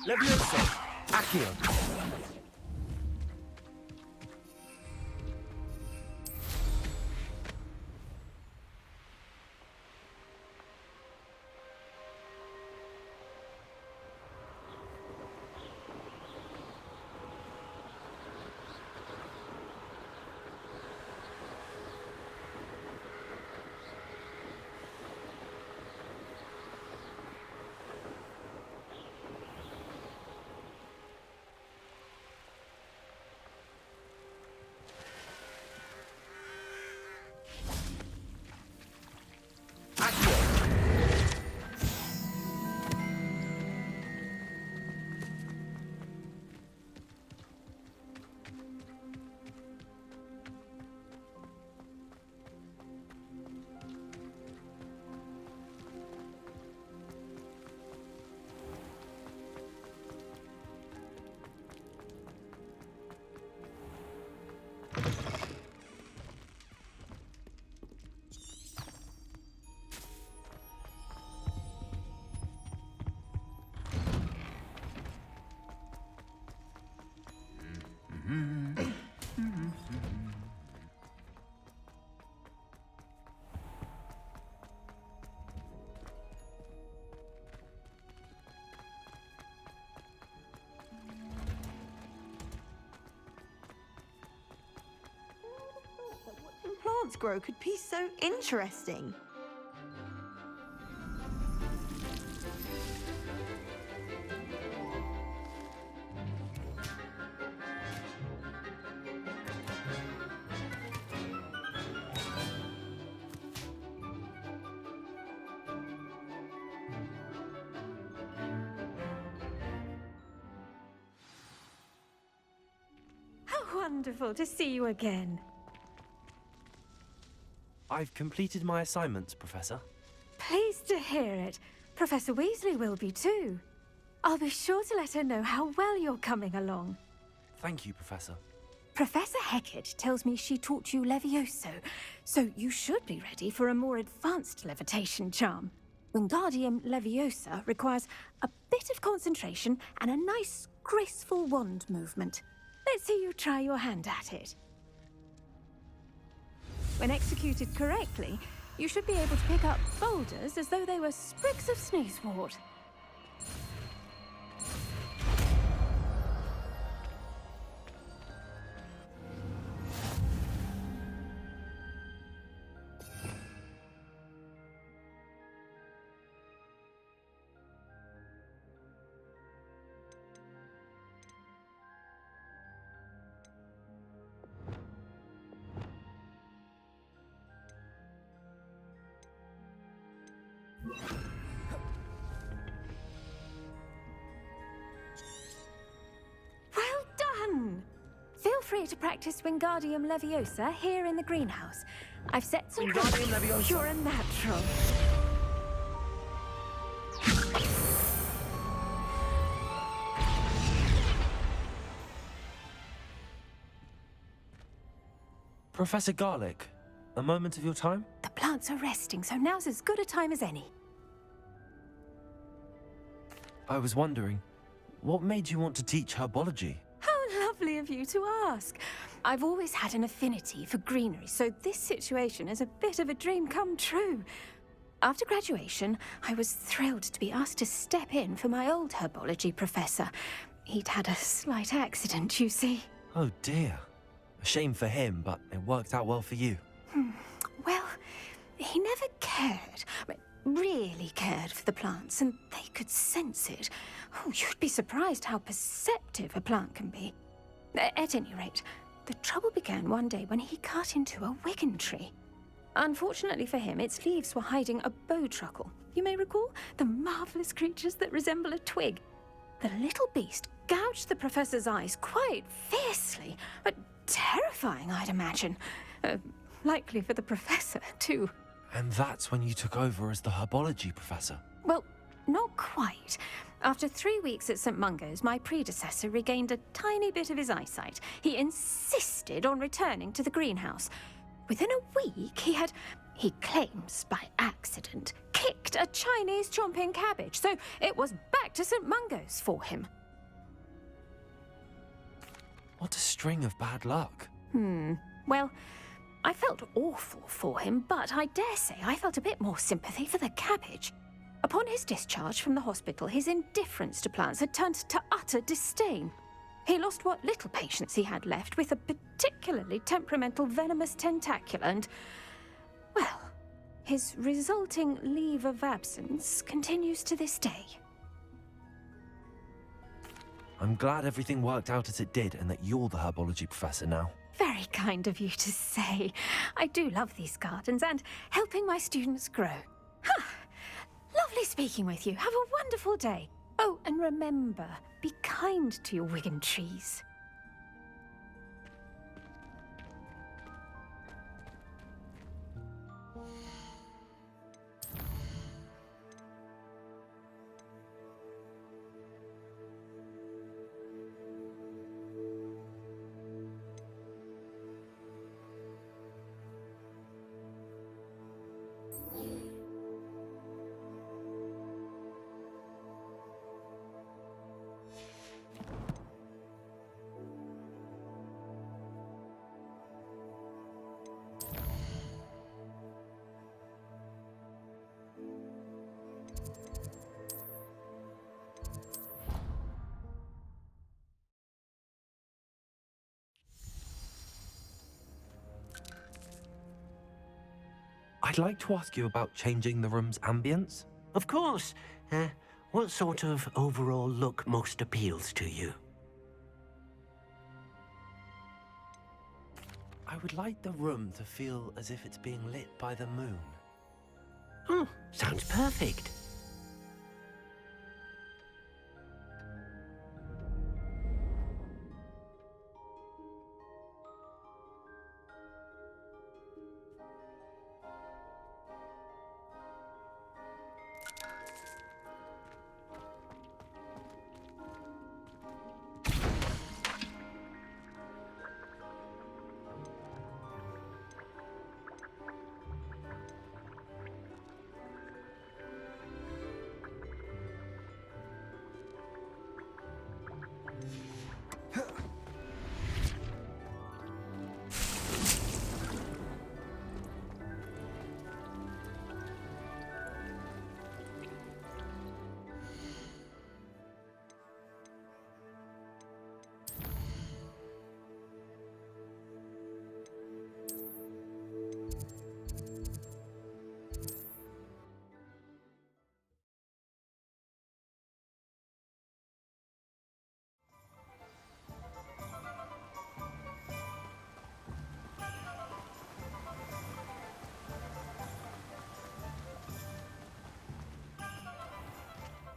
Levioso! Accio! Plants grow could be so interesting. How wonderful to see you again. I've completed my assignments, Professor. Pleased to hear it. Professor Weasley will be too. I'll be sure to let her know how well you're coming along. Thank you, Professor. Professor Hecat tells me she taught you Levioso, so you should be ready for a more advanced levitation charm. Wingardium Leviosa requires a bit of concentration and a nice, graceful wand movement. Let's see you try your hand at it. When executed correctly, you should be able to pick up boulders as though they were sprigs of sneezewort. Well done! Feel free to practice Wingardium Leviosa here in the greenhouse. I've set some... Wingardium Leviosa! You're a natural. Professor Garlick, a moment of your time? The plants are resting, so now's as good a time as any. I was wondering, what made you want to teach herbology? How lovely of you to ask. I've always had an affinity for greenery, so this situation is a bit of a dream come true. After graduation, I was thrilled to be asked to step in for my old herbology professor. He'd had a slight accident, you see. Oh dear. A shame for him, but it worked out well for you. Well, he never cared, really cared for the plants, and they could sense it. Oh, you'd be surprised how perceptive a plant can be. At any rate, the trouble began one day when he cut into a wigan tree. Unfortunately for him, its leaves were hiding a bowtruckle. You may recall the marvelous creatures that resemble a twig. The little beast gouged the professor's eyes quite fiercely, but terrifying, I'd imagine. Likely for the professor, too. And that's when you took over as the herbology professor? Well, not quite. After 3 weeks at St. Mungo's, my predecessor regained a tiny bit of his eyesight. He insisted on returning to the greenhouse. Within a week, he had He claims by accident kicked a Chinese chomping cabbage, so it was back to St. Mungo's for him. What a string of bad luck. Well, I felt awful for him, but I dare say I felt a bit more sympathy for the cabbage. Upon his discharge from the hospital, his indifference to plants had turned to utter disdain. He lost what little patience he had left with a particularly temperamental venomous tentacula and, well, his resulting leave of absence continues to this day. I'm glad everything worked out as it did and that you're the herbology professor now. Very kind of you to say. I do love these gardens and helping my students grow. Lovely speaking with you. Have a wonderful day. Oh, and remember, be kind to your Wigan trees. I'd like to ask you about changing the room's ambience. Of course. What sort of overall look most appeals to you? I would like the room to feel as if it's being lit by the moon. Oh, sounds perfect.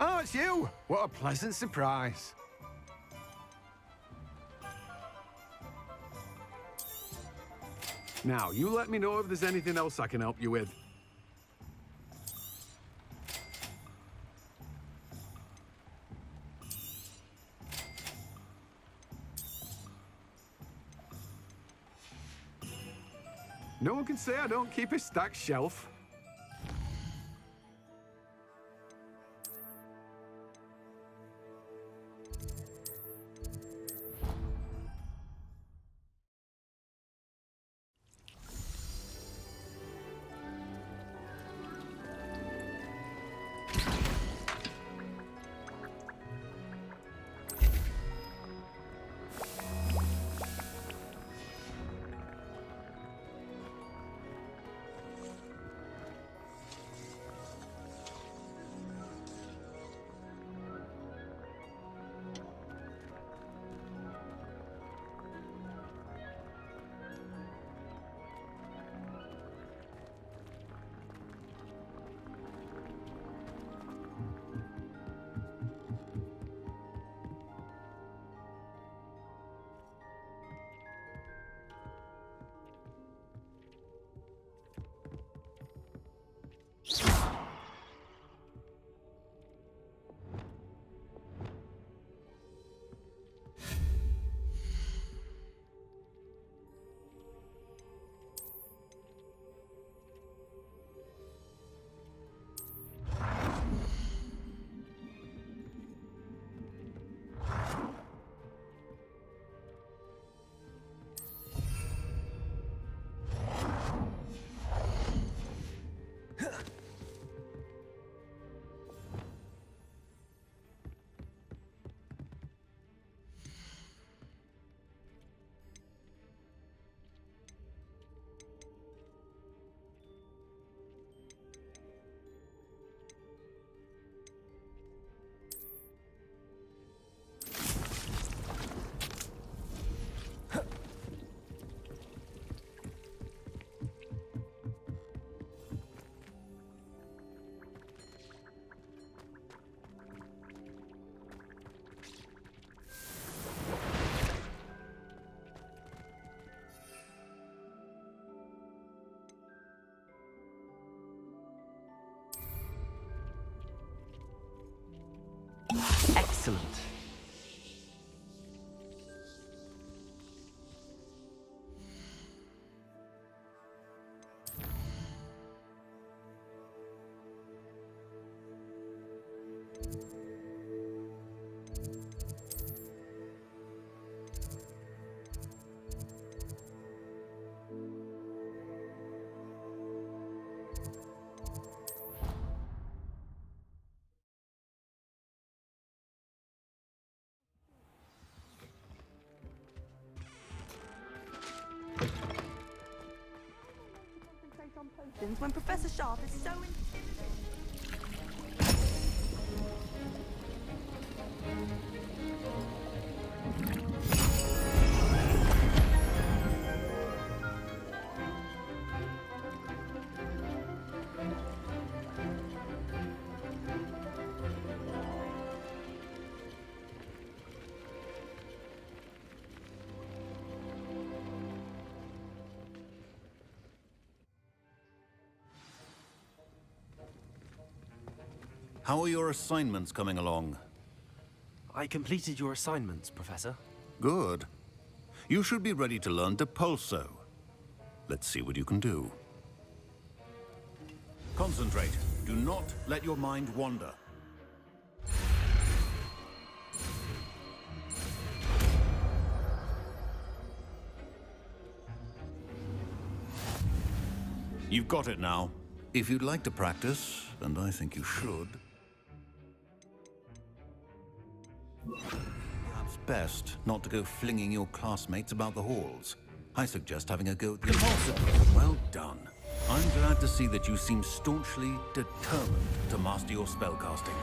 Oh, it's you! What a pleasant surprise. Now, you let me know if there's anything else I can help you with. No one can say I don't keep a stacked shelf. When Professor Sharp is so How are your assignments coming along? I completed your assignments, Professor. Good. You should be ready to learn Depulso. Let's see what you can do. Concentrate. Do not let your mind wander. You've got it now. If you'd like to practice, and I think you should, perhaps best not to go flinging your classmates about the halls. I suggest having a go at the Depulso. Well done. I'm glad to see that you seem staunchly determined to master your spellcasting.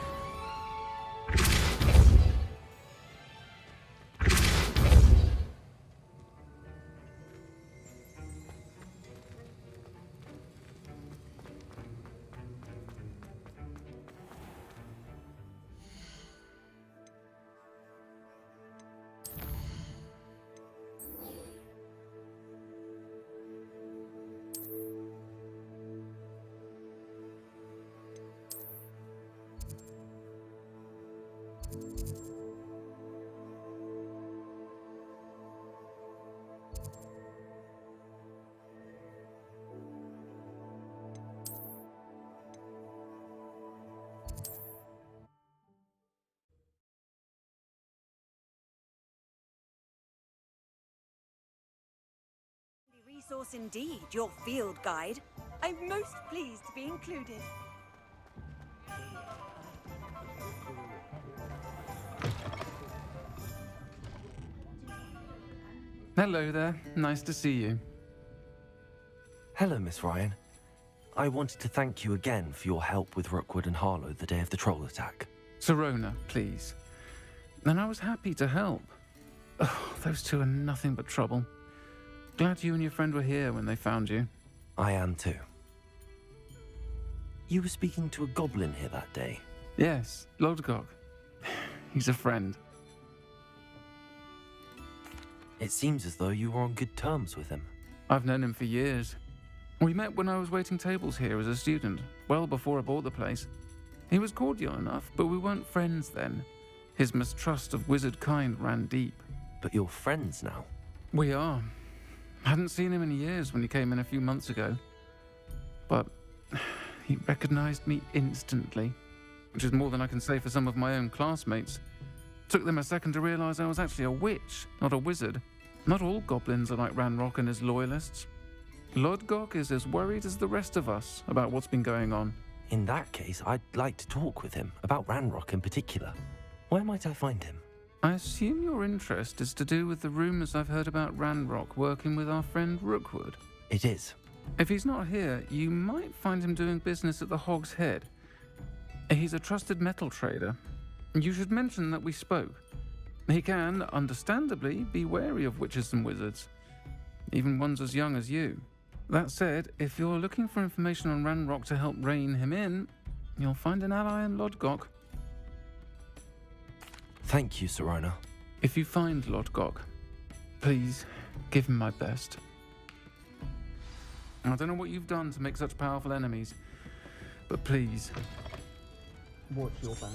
resource indeed, your field guide. I'm most pleased to be included. Hello there. Nice to see you. Hello, Miss Ryan. I wanted to thank you again for your help with Rookwood and Harlow the day of the troll attack. Sirona, please. And I was happy to help. Oh, those two are nothing but trouble. Glad you and your friend were here when they found you. I am too. You were speaking to a goblin here that day. Yes, Lodgok. He's a friend. It seems as though you were on good terms with him. I've known him for years. We met when I was waiting tables here as a student, well before I bought the place. He was cordial enough, but we weren't friends then. His mistrust of wizard kind ran deep. But you're friends now. We are. Hadn't seen him in years when he came in a few months ago. But he recognized me instantly, which is more than I can say for some of my own classmates. Took them a second to realize I was actually a witch, not a wizard. Not all goblins are like Ranrock and his loyalists. Lodgok is as worried as the rest of us about what's been going on. In that case, I'd like to talk with him, about Ranrock in particular. Where might I find him? I assume your interest is to do with the rumors I've heard about Ranrock working with our friend Rookwood. It is. If he's not here, you might find him doing business at the Hog's Head. He's a trusted metal trader. You should mention that we spoke. He can, understandably, be wary of witches and wizards, even ones as young as you. That said, if you're looking for information on Ranrock to help rein him in, you'll find an ally in Lodgok. Thank you, Sirona. If you find Lodgok, please give him my best. I don't know what you've done to make such powerful enemies, but please, watch your back.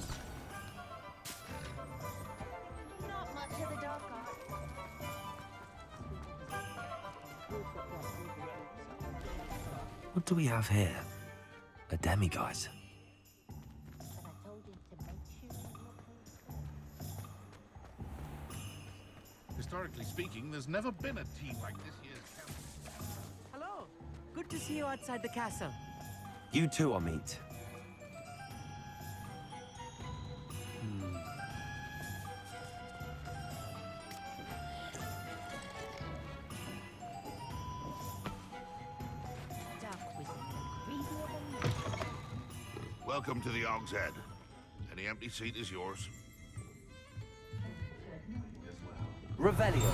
Not much of the dark art. What do we have here? A demiguise. But I told him to make historically speaking, there's never been a tea like this year's camp. Hello. Good to see you outside the castle. You too, Amit. Welcome to the Og's Head. Any empty seat is yours. Revelio.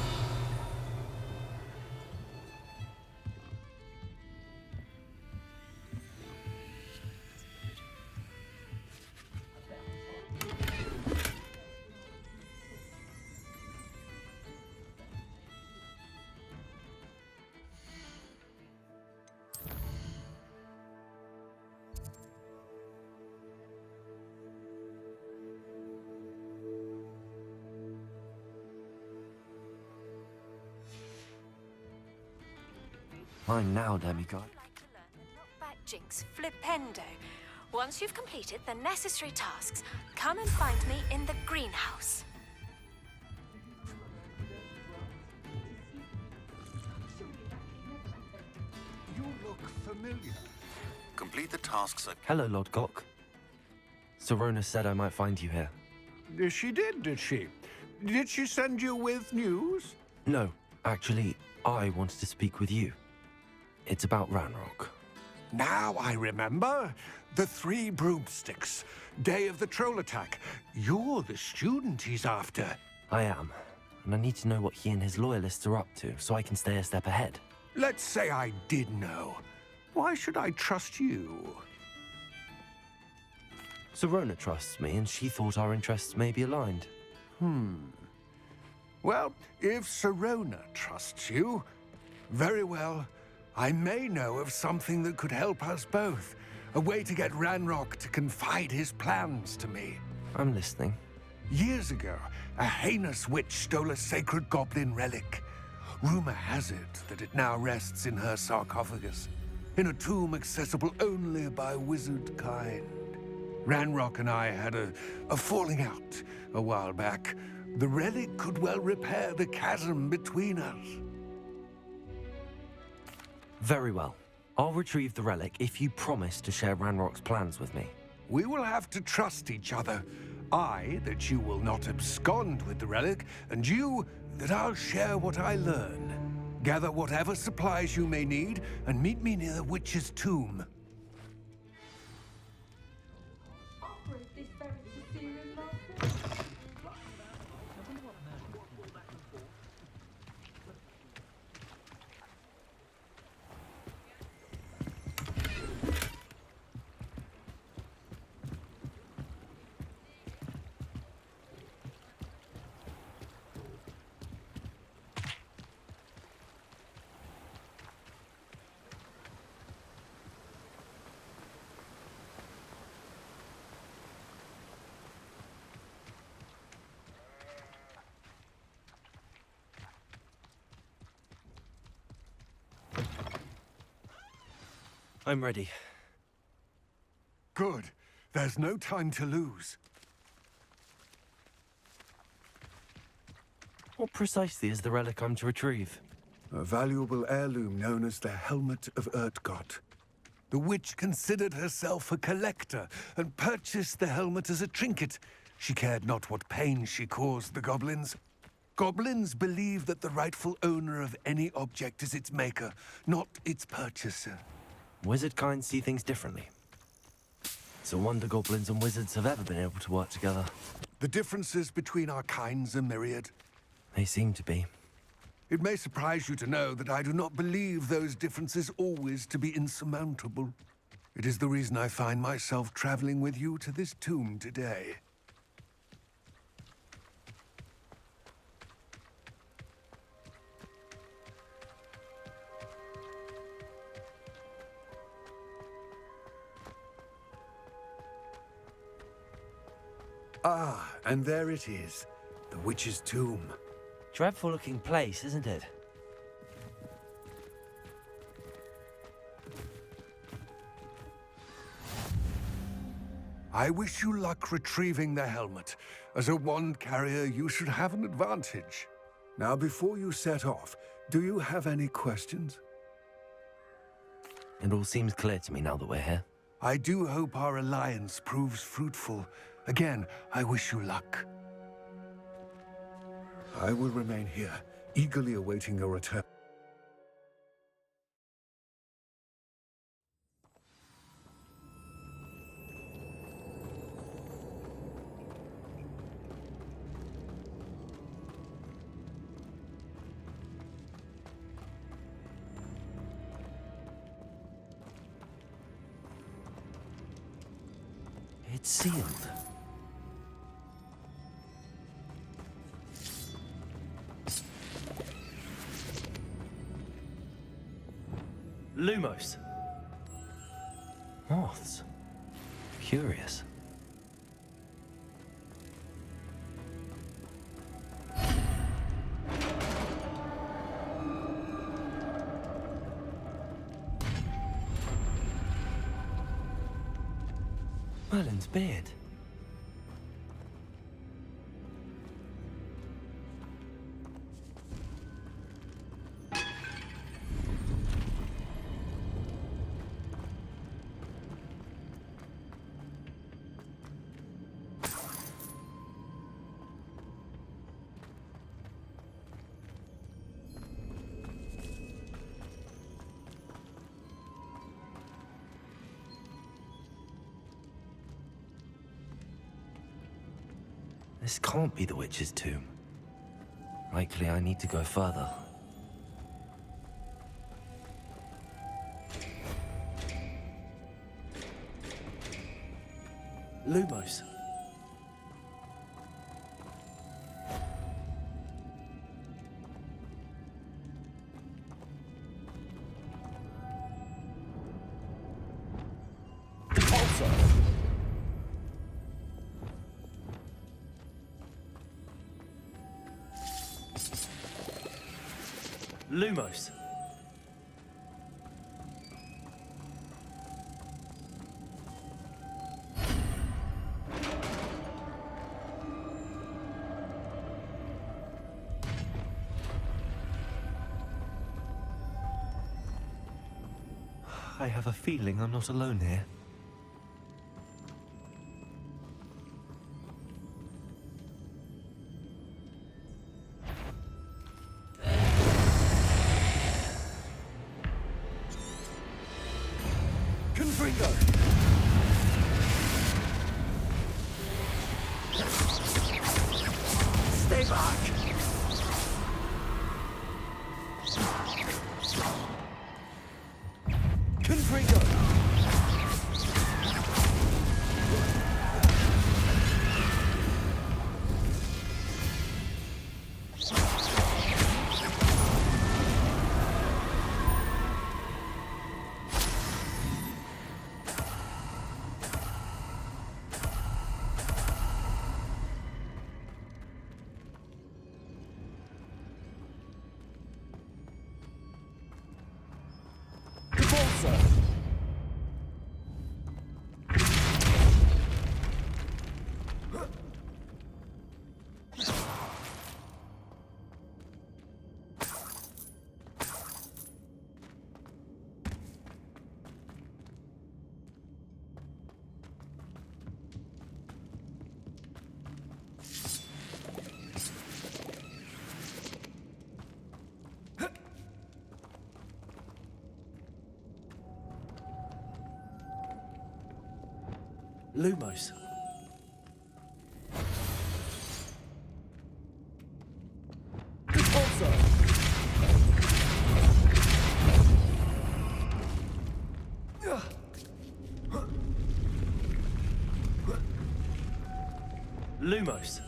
Mine now, demigod. I'd like to learn the knockback jinx flipendo. Once you've completed the necessary tasks, come and find me in the greenhouse. You look familiar. Complete the tasks at... Hello, Lodgok. Serona said I might find you here. She did she? Did she send you with news? No, actually, I wanted to speak with you. It's about Ranrock. Now I remember. The 3 broomsticks. Day of the troll attack. You're the student he's after. I am, and I need to know what he and his loyalists are up to so I can stay a step ahead. Let's say I did know. Why should I trust you? Serona trusts me, and she thought our interests may be aligned. Well, if Serona trusts you, very well. I may know of something that could help us both. A way to get Ranrock to confide his plans to me. I'm listening. Years ago, a heinous witch stole a sacred goblin relic. Rumor has it that it now rests in her sarcophagus, in a tomb accessible only by wizard kind. Ranrock and I had a falling out a while back. The relic could well repair the chasm between us. Very well. I'll retrieve the relic if you promise to share Ranrock's plans with me. We will have to trust each other. I, that you will not abscond with the relic, and you, that I'll share what I learn. Gather whatever supplies you may need, and meet me near the witch's tomb. I'm ready. Good. There's no time to lose. What precisely is the relic I'm to retrieve? A valuable heirloom known as the Helmet of Lodgok. The witch considered herself a collector and purchased the helmet as a trinket. She cared not what pain she caused the goblins. Goblins believe that the rightful owner of any object is its maker, not its purchaser. Wizard kind see things differently. It's a wonder goblins and wizards have ever been able to work together. The differences between our kinds are myriad. They seem to be. It may surprise you to know that I do not believe those differences always to be insurmountable. It is the reason I find myself traveling with you to this tomb today. Ah, and there it is. The witch's tomb. Dreadful looking place, isn't it? I wish you luck retrieving the helmet. As a wand carrier, you should have an advantage. Now, before you set off, do you have any questions? It all seems clear to me now that we're here. I do hope our alliance proves fruitful. Again, I wish you luck. I will remain here, eagerly awaiting your return. It's sealed. Lumos. Moths. Curious. Merlin's beard. This can't be the witch's tomb. Likely I need to go further. Lumos. Lumos. I have a feeling I'm not alone here. Stay back! Confringo! Lumos. Lumos.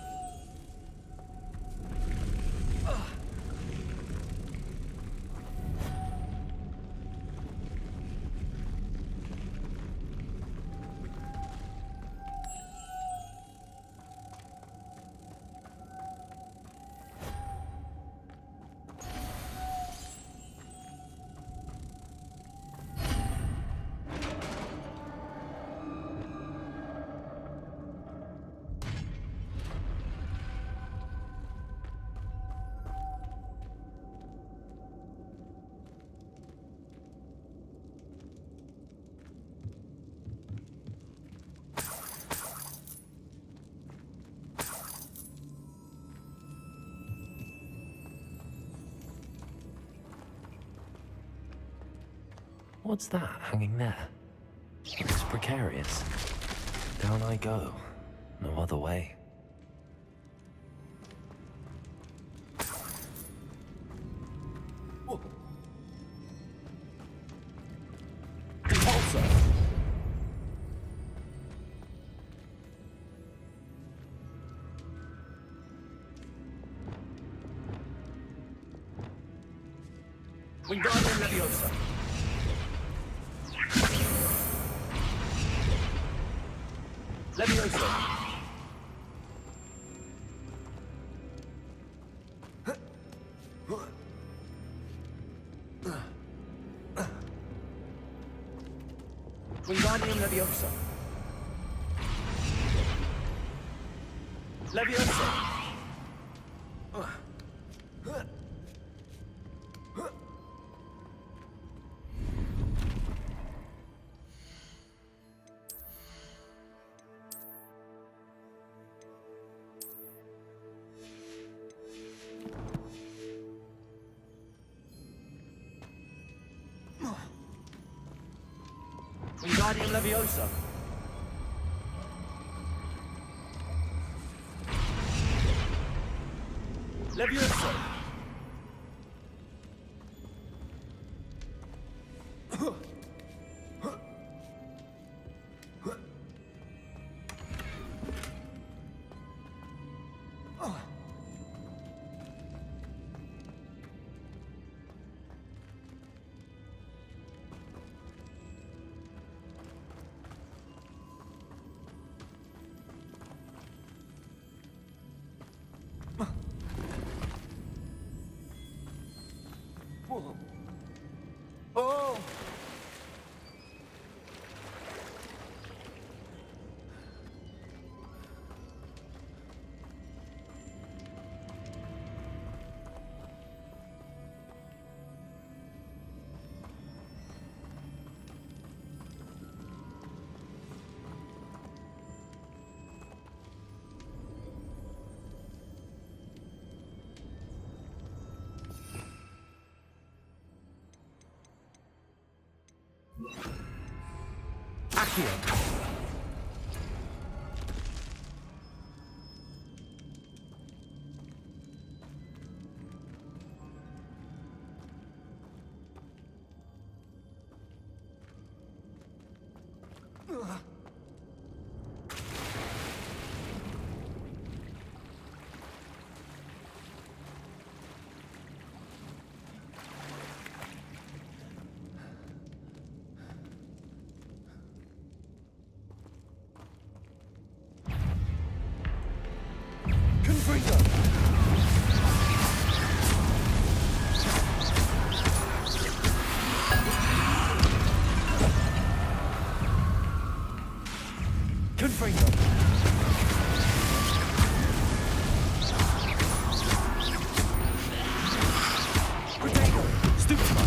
What's that hanging there? Looks precarious. Down I go. No other way. Repulsor! Wingardium Leviosa! Leviosa! Wingardium Leviosa! Leviosa! Wingardium Leviosa! Leviosa! Oh! Accio! Confringo! Confringo! Protego! Stupefy!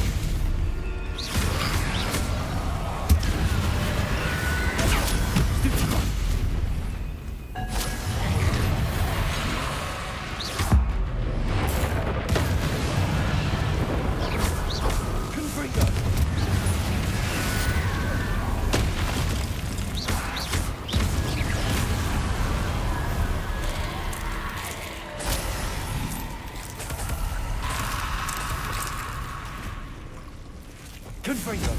Confringo!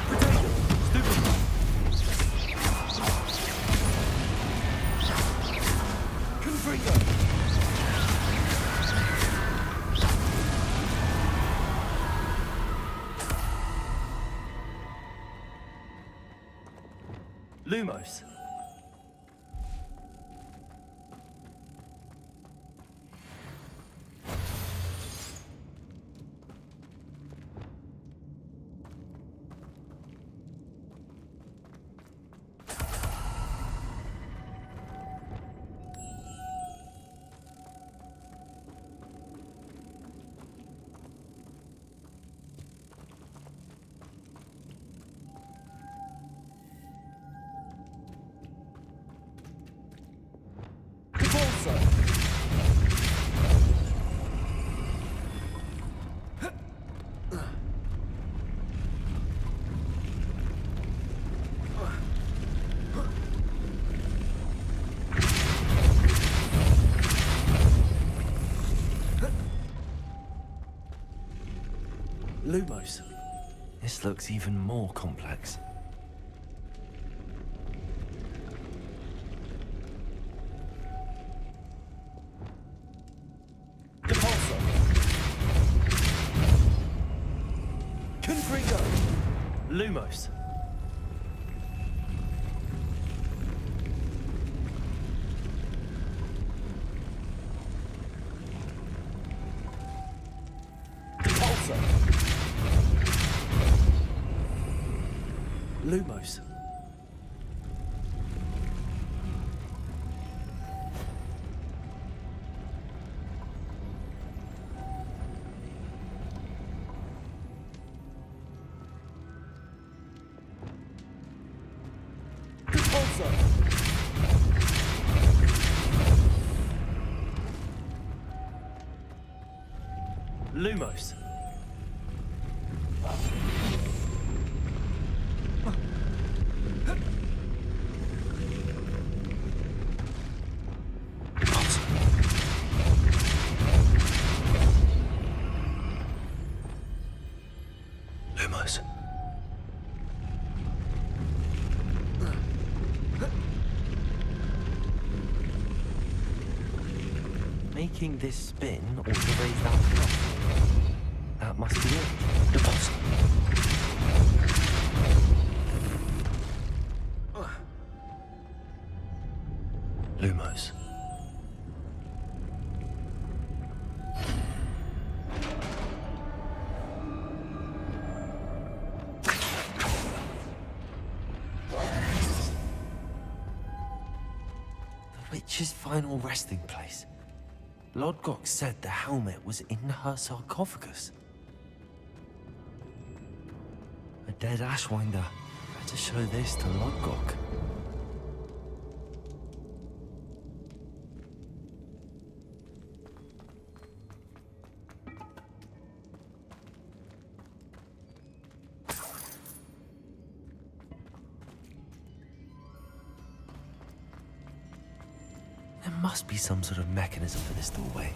Protego! Stupefy! Confringo! Lumos! This looks even more complex. Depulsor! Confringo! Lumos! Depulsor! Lumos! Depulsor! Lumos! Lumos. Making this spin or to raise that cup. That must be it. Deposit. Lumos. The witch's final resting place. Lodgok said the helmet was in her sarcophagus. A dead Ashwinder. Better show this to Lodgok. There must be some sort of mechanism for this doorway.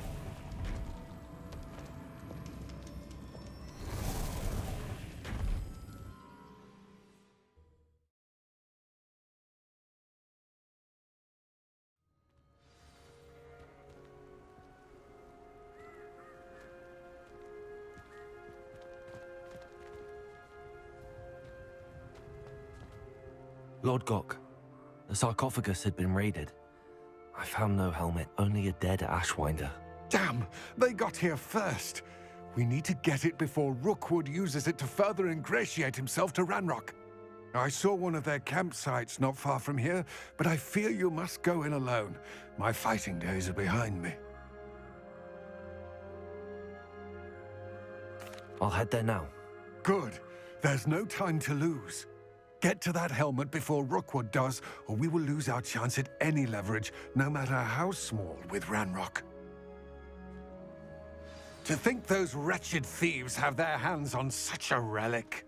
Lodgok, the sarcophagus had been raided. I found no helmet, only a dead Ashwinder. Damn! They got here first. We need to get it before Rookwood uses it to further ingratiate himself to Ranrock. I saw one of their campsites not far from here, but I fear you must go in alone. My fighting days are behind me. I'll head there now. Good. There's no time to lose. Get to that helmet before Rookwood does, or we will lose our chance at any leverage, no matter how small, with Ranrock. To think those wretched thieves have their hands on such a relic.